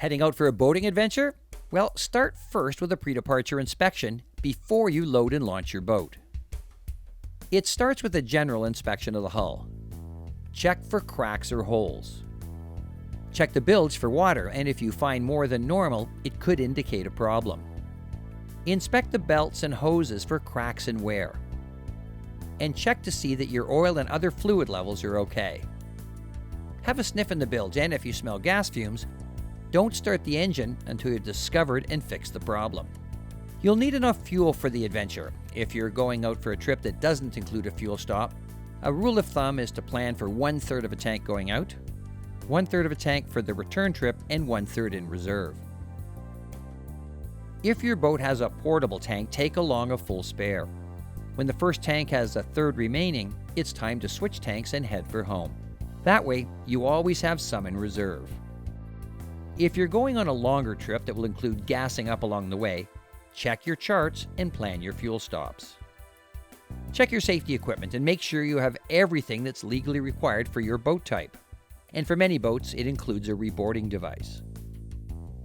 Heading out for a boating adventure? Well, start first with a pre-departure inspection before you load and launch your boat. It starts with a general inspection of the hull. Check for cracks or holes. Check the bilge for water, and if you find more than normal, it could indicate a problem. Inspect the belts and hoses for cracks and wear. And check to see that your oil and other fluid levels are okay. Have a sniff in the bilge, and if you smell gas fumes, don't start the engine until you've discovered and fixed the problem. You'll need enough fuel for the adventure. If you're going out for a trip that doesn't include a fuel stop, a rule of thumb is to plan for 1/3 of a tank going out, 1/3 of a tank for the return trip, and 1/3 in reserve. If your boat has a portable tank, take along a full spare. When the first tank has a third remaining, it's time to switch tanks and head for home. That way, you always have some in reserve. If you're going on a longer trip that will include gassing up along the way, check your charts and plan your fuel stops. Check your safety equipment and make sure you have everything that's legally required for your boat type. And for many boats, it includes a reboarding device.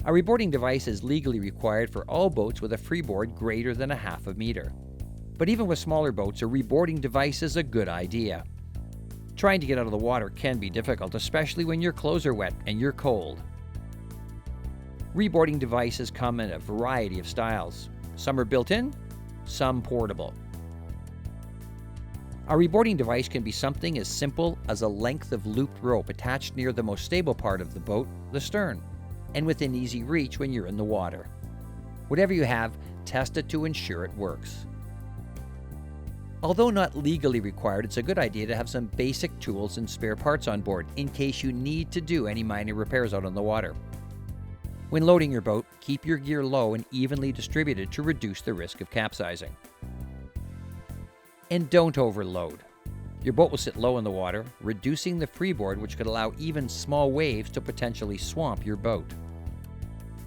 A reboarding device is legally required for all boats with a freeboard greater than 1/2 meter. But even with smaller boats, a reboarding device is a good idea. Trying to get out of the water can be difficult, especially when your clothes are wet and you're cold. Reboarding devices come in a variety of styles. Some are built-in, some portable. A reboarding device can be something as simple as a length of looped rope attached near the most stable part of the boat, the stern, and within easy reach when you're in the water. Whatever you have, test it to ensure it works. Although not legally required, it's a good idea to have some basic tools and spare parts on board in case you need to do any minor repairs out on the water. When loading your boat, keep your gear low and evenly distributed to reduce the risk of capsizing. And don't overload. Your boat will sit low in the water, reducing the freeboard, which could allow even small waves to potentially swamp your boat.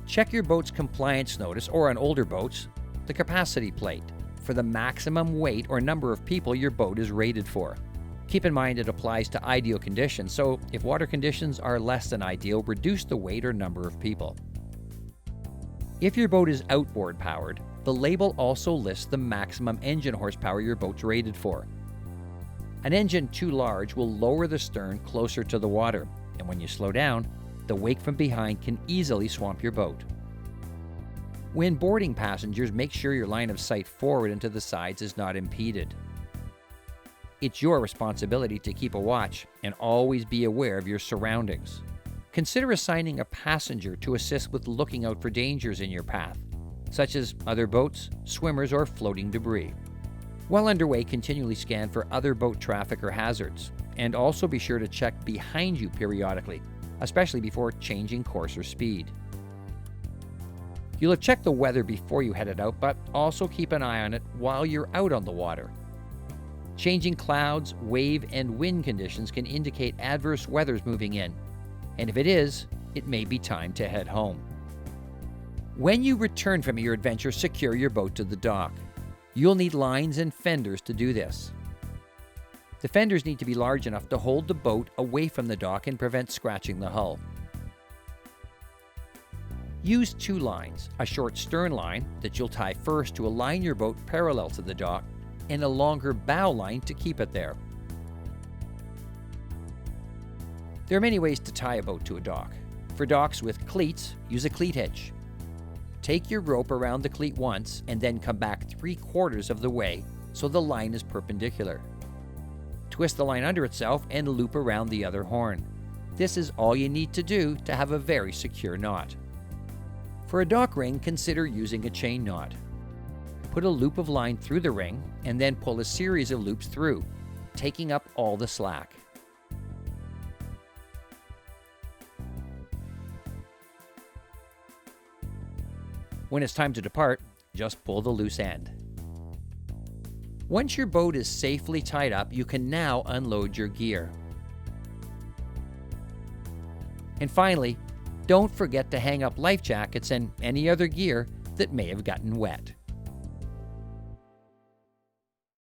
Check your boat's compliance notice, or on older boats, the capacity plate, for the maximum weight or number of people your boat is rated for. Keep in mind it applies to ideal conditions, so if water conditions are less than ideal, reduce the weight or number of people. If your boat is outboard powered, the label also lists the maximum engine horsepower your boat's rated for. An engine too large will lower the stern closer to the water, and when you slow down, the wake from behind can easily swamp your boat. When boarding passengers, make sure your line of sight forward and to the sides is not impeded. It's your responsibility to keep a watch and always be aware of your surroundings. Consider assigning a passenger to assist with looking out for dangers in your path, such as other boats, swimmers, or floating debris. While underway, continually scan for other boat traffic or hazards, and also be sure to check behind you periodically, especially before changing course or speed. You'll have checked the weather before you headed out, but also keep an eye on it while you're out on the water. Changing clouds, wave, and wind conditions can indicate adverse weather's moving in, and if it is, it may be time to head home. When you return from your adventure, secure your boat to the dock. You'll need lines and fenders to do this. The fenders need to be large enough to hold the boat away from the dock and prevent scratching the hull. Use 2 lines, a short stern line that you'll tie first to align your boat parallel to the dock, and a longer bow line to keep it there. There are many ways to tie a boat to a dock. For docks with cleats, use a cleat hitch. Take your rope around the cleat once and then come back 3/4 of the way so the line is perpendicular. Twist the line under itself and loop around the other horn. This is all you need to do to have a very secure knot. For a dock ring, consider using a chain knot. Put a loop of line through the ring and then pull a series of loops through, taking up all the slack. When it's time to depart, just pull the loose end. Once your boat is safely tied up, you can now unload your gear. And finally, don't forget to hang up life jackets and any other gear that may have gotten wet.